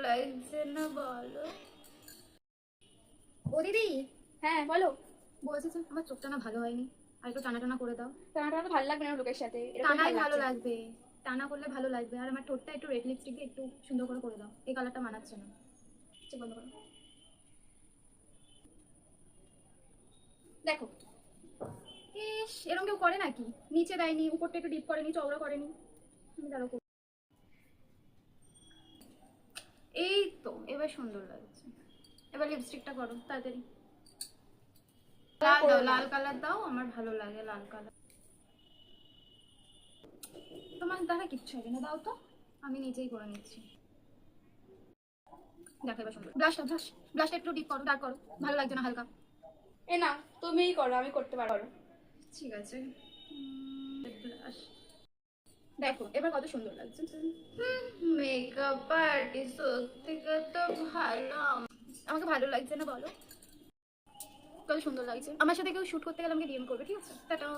লাগছে না বলো? ও দিদি, হ্যাঁ বলো। বলছি যে আমার চোখটা না ভালো হয়নি, আর একটু টানা টানা করে দাও। টানাটা তো ভালো লাগবে না লোকের সাথে, এরকম টানাই ভালো লাগছে। লাগবে, টানা করলে ভালো লাগবে। আর আমার ঠোঁটটা একটু রেড লিপস্টিক দিয়ে একটু সুন্দর করে দাও, এই কালারটা মানাচ্ছে না। চোখ বন্ধ করো, দেখো। ইস, এরকম কেউ করে নাকি? নিচে দেয়নি, উপরটা একটু ডিপ করেনি, চওড়া করেনি। দাঁড়াও, এই তো এবার সুন্দর লাগছে। এবার লিপস্টিকটা করো তাড়াতাড়ি। লাল দাও, লাল কালার দাও, আমার ভালো লাগে লাল কালার। তোমার দ্বারা কিচ্ছু হবে না, দাও তো, আমি নিজেই করে নিচ্ছি। দেখো এবার সুন্দর। ব্লাশটা একটু ডিপ করো, ডার্ক করো, ভালো লাগছে না হালকা। এ না, তুমিই করো, আমি করতে পারবো। ঠিক আছে, ব্লাশ। দেখো এবার কত সুন্দর লাগছে। মেকআপ আর্টিস্ট সত্যি কত ভালো। আমাকে ভালো লাগছে না বলো? কত সুন্দর লাগছে। আমার সাথে কেউ শুট করতে গেলে আমাকে ডিএম করবে, ঠিক আছে? টাটা।